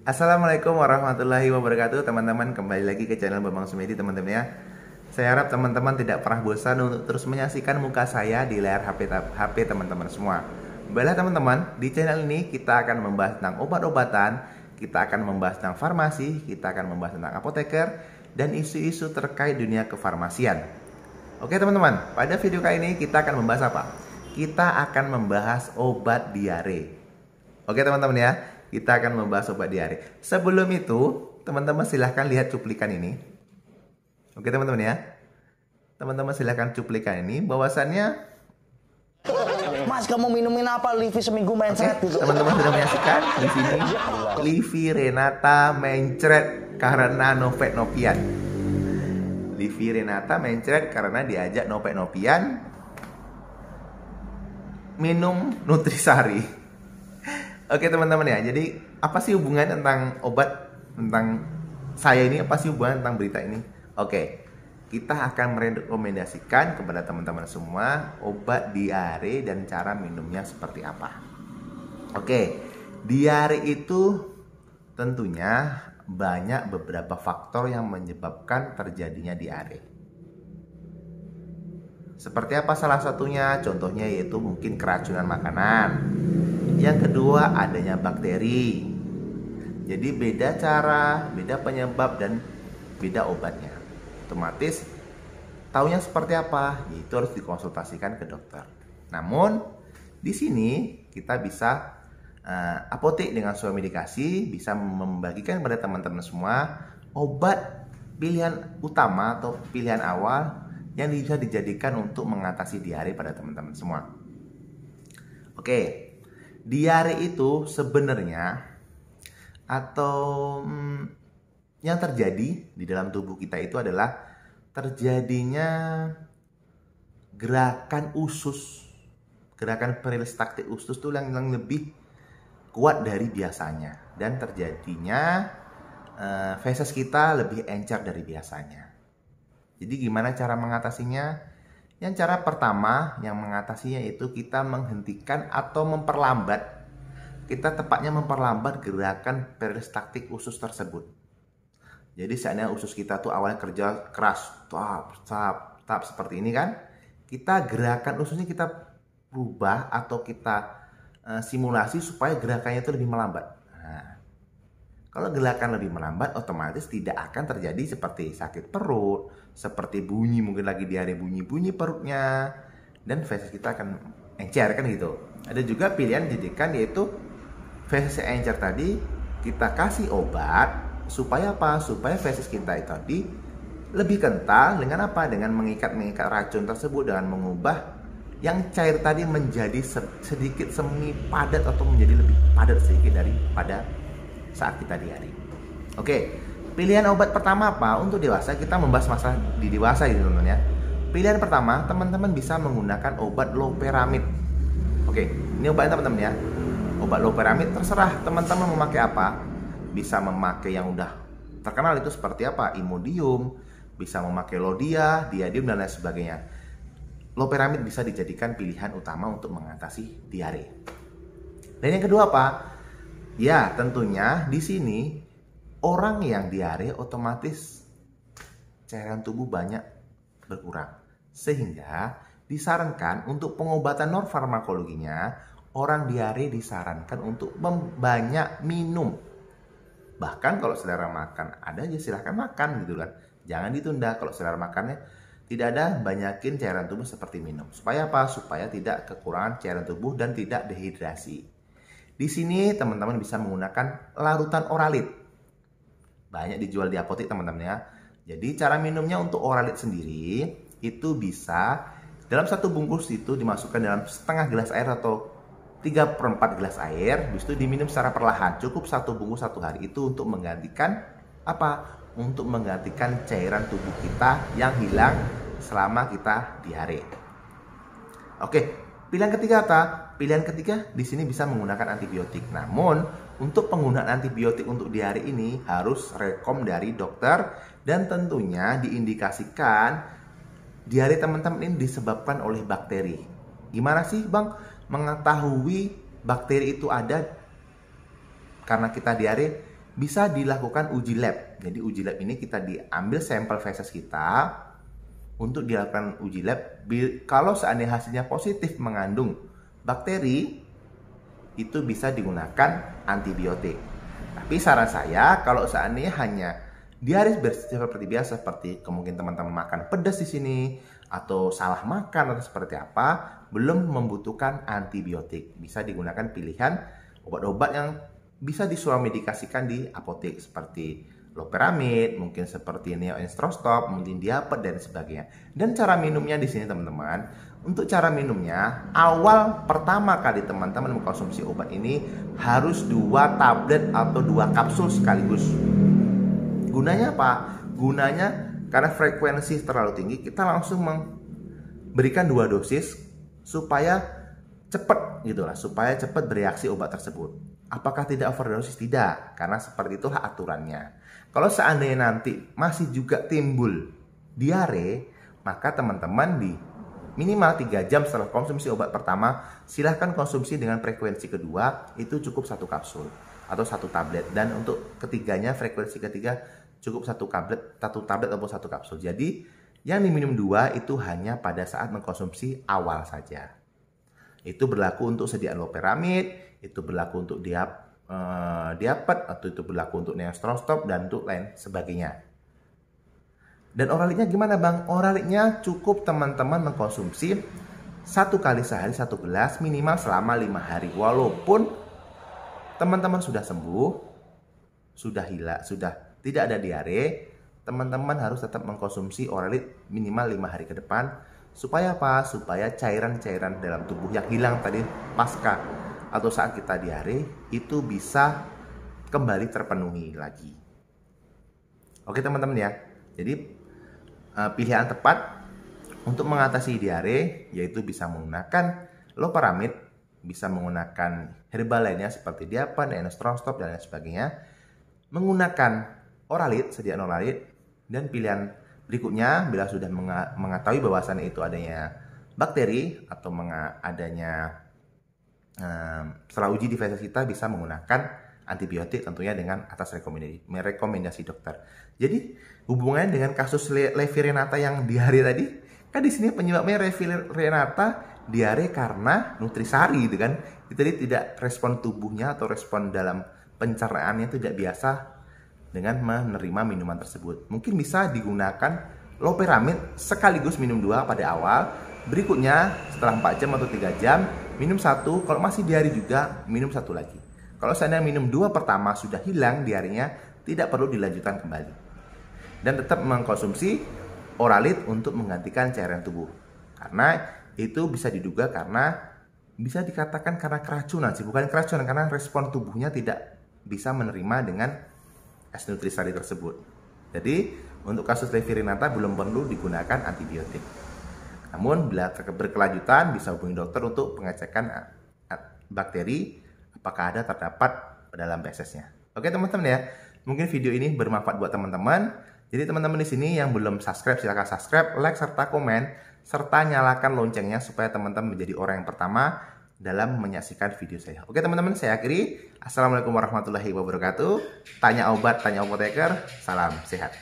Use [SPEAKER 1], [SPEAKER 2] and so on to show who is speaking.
[SPEAKER 1] Assalamualaikum warahmatullahi wabarakatuh, teman-teman. Kembali lagi ke channel Bambang Sumedi, teman-teman ya. Saya harap teman-teman tidak pernah bosan untuk terus menyaksikan muka saya di layar HP teman-teman semua. Baiklah teman-teman, di channel ini kita akan membahas tentang obat-obatan, kita akan membahas tentang farmasi, kita akan membahas tentang apoteker, dan isu-isu terkait dunia kefarmasian. Oke teman-teman, pada video kali ini kita akan membahas apa? Kita akan membahas obat diare. Oke teman-teman ya, kita akan membahas obat diare. Sebelum itu, teman-teman silahkan lihat cuplikan ini. Oke teman-teman ya, teman-teman silahkan cuplikan ini. Bahwasannya,
[SPEAKER 2] Mas, kamu minumin apa? Livi seminggu mencret gitu.
[SPEAKER 1] teman-teman sudah menyaksikan di sini. Livi Renata mencret karena Novek-Nopian. Livi Renata mencret karena diajak Novek-Nopian minum Nutrisari. Oke teman-teman ya, jadi apa sih hubungan tentang obat, tentang saya ini, apa sih hubungan tentang berita ini? Oke, kita akan merekomendasikan kepada teman-teman semua obat diare dan cara minumnya seperti apa. Oke, diare itu tentunya banyak beberapa faktor yang menyebabkan terjadinya diare. Seperti apa salah satunya? Contohnya yaitu mungkin keracunan makanan. Yang kedua, adanya bakteri. Jadi beda cara, beda penyebab, dan beda obatnya. Otomatis taunya seperti apa? Yaitu harus dikonsultasikan ke dokter. Namun di sini kita bisa apotek dengan sesuai medikasi bisa membagikan kepada teman-teman semua obat pilihan utama atau pilihan awal yang bisa dijadikan untuk mengatasi diare pada teman-teman semua. Oke, diare itu sebenarnya atau yang terjadi di dalam tubuh kita itu adalah terjadinya gerakan usus, gerakan peristaltik usus itu yang lebih kuat dari biasanya, dan terjadinya feses kita lebih encer dari biasanya. Jadi gimana cara mengatasinya? Yang cara pertama yang mengatasinya itu kita menghentikan atau memperlambat, kita tepatnya memperlambat gerakan peristaltik usus tersebut. Jadi seandainya usus kita tuh awalnya kerja keras, tap seperti ini kan, kita gerakan ususnya kita rubah atau kita simulasi supaya gerakannya itu lebih melambat. Nah, kalau gerakan lebih melambat, otomatis tidak akan terjadi seperti sakit perut, seperti bunyi, mungkin lagi diare bunyi-bunyi perutnya, dan feses kita akan encer kan gitu. Ada juga pilihan jadikan yaitu feses encer tadi kita kasih obat supaya apa? Supaya feses kita itu tadi lebih kental dengan apa? Dengan mengikat racun tersebut, dengan mengubah yang cair tadi menjadi sedikit semi padat atau menjadi lebih padat sedikit daripada saat kita diare. Oke, pilihan obat pertama apa? Untuk dewasa, kita membahas masalah di dewasa gitu teman-teman ya. Pilihan pertama, teman-teman bisa menggunakan obat loperamid. Oke, ini obatnya teman-teman ya. Obat loperamid terserah teman-teman memakai apa. Bisa memakai yang udah terkenal itu seperti apa? Imodium, bisa memakai Lodia, Diadium, dan lain sebagainya. Loperamid bisa dijadikan pilihan utama untuk mengatasi diare. Dan yang kedua apa? Ya, tentunya di sini orang yang diare otomatis cairan tubuh banyak berkurang. Sehingga disarankan untuk pengobatan non farmakologinya, orang diare disarankan untuk banyak minum. Bahkan kalau selera makan ada aja silahkan makan gitu kan. Jangan ditunda. Kalau selera makannya tidak ada, banyakin cairan tubuh seperti minum. Supaya apa? Supaya tidak kekurangan cairan tubuh dan tidak dehidrasi. Di sini teman-teman bisa menggunakan larutan oralit. Banyak dijual di apotek teman-teman ya. Jadi cara minumnya untuk oralit sendiri itu bisa dalam satu bungkus itu dimasukkan dalam setengah gelas air atau 3/4 gelas air. Habis itu diminum secara perlahan. Cukup satu bungkus satu hari. Itu untuk menggantikan apa? Untuk menggantikan cairan tubuh kita yang hilang selama kita diare. Oke, pilihan ketiga apa? Pilihan ketiga di sini bisa menggunakan antibiotik. Namun untuk penggunaan antibiotik untuk diare ini harus rekom dari dokter, dan tentunya diindikasikan diare teman-teman ini disebabkan oleh bakteri. Gimana sih Bang mengetahui bakteri itu ada karena kita diare? bisa dilakukan uji lab. Jadi uji lab ini kita diambil sampel feses kita untuk dilakukan uji lab. Kalau seandainya hasilnya positif mengandung bakteri, itu bisa digunakan antibiotik. Tapi saran saya kalau seandainya hanya diare seperti biasa, seperti kemungkinan teman-teman makan pedas di sini atau salah makan atau seperti apa, belum membutuhkan antibiotik. Bisa digunakan pilihan obat-obat yang bisa disuamedikasikan di apotek seperti loperamid, mungkin seperti neoenstrostop, mungkin diapet dan sebagainya. Dan cara minumnya di sini teman-teman, untuk cara minumnya, awal pertama kali teman-teman mengkonsumsi obat ini harus 2 tablet atau 2 kapsul sekaligus. Gunanya apa? Gunanya karena frekuensi terlalu tinggi, kita langsung memberikan 2 dosis supaya cepat gitulah, supaya cepat bereaksi obat tersebut. Apakah tidak overdosis? Tidak, karena seperti itulah aturannya. Kalau seandainya nanti masih juga timbul diare, maka teman-teman di minimal 3 jam setelah konsumsi obat pertama, silahkan konsumsi dengan frekuensi kedua, itu cukup 1 kapsul atau 1 tablet. Dan untuk ketiganya, frekuensi ketiga cukup 1 tablet ataupun 1 kapsul. Jadi yang diminum 2 itu hanya pada saat mengkonsumsi awal saja. Itu berlaku untuk sediaan loperamid, itu berlaku untuk diapet, atau itu berlaku untuk neoenstrostop dan untuk lain sebagainya. Dan oralitnya gimana bang? Oralitnya cukup teman-teman mengkonsumsi 1 kali sehari 1 gelas minimal selama 5 hari. Walaupun teman-teman sudah sembuh, sudah hilang, sudah tidak ada diare, teman-teman harus tetap mengkonsumsi oralit minimal 5 hari ke depan. Supaya apa? Supaya cairan-cairan dalam tubuh yang hilang tadi pasca atau saat kita diare itu bisa kembali terpenuhi lagi. Oke teman-teman ya. Jadi pilihan tepat untuk mengatasi diare yaitu bisa menggunakan loperamid, bisa menggunakan herbal lainnya seperti diapet, neoenstrostop dan lain sebagainya, menggunakan oralit, sediaan oralit, dan pilihan berikutnya bila sudah mengetahui bahwasannya itu adanya bakteri atau adanya setelah uji di feses kita bisa menggunakan antibiotik tentunya dengan atas rekomendasi dokter. Jadi hubungannya dengan kasus Levi Renata yang diare tadi, kan di sini penyebabnya Levi Renata diare karena nutrisari gitu kan. Jadi tidak respon tubuhnya atau respon dalam pencernaannya tidak biasa dengan menerima minuman tersebut. Mungkin bisa digunakan loperamid sekaligus minum 2 pada awal. Berikutnya setelah 4 jam atau 3 jam minum 1, kalau masih diare juga minum 1 lagi. Kalau seandainya minum 2 pertama sudah hilang diarenya, tidak perlu dilanjutkan kembali. Dan tetap mengkonsumsi oralit untuk menggantikan cairan tubuh. Karena itu bisa diduga karena bisa dikatakan karena keracunan sih, bukan keracunan, karena respon tubuhnya tidak bisa menerima dengan es nutrisari tersebut. Jadi untuk kasus Levi Renata belum perlu digunakan antibiotik. Namun bila berkelanjutan bisa hubungi dokter untuk pengecekan bakteri apakah ada terdapat dalam fesesnya. Oke teman-teman ya, mungkin video ini bermanfaat buat teman-teman. Jadi teman-teman di sini yang belum subscribe silahkan subscribe, like serta komen, serta nyalakan loncengnya supaya teman-teman menjadi orang yang pertama dalam menyaksikan video saya. Oke teman-teman, saya akhiri. Assalamualaikum warahmatullahi wabarakatuh. Tanya obat, tanya apoteker. Salam sehat.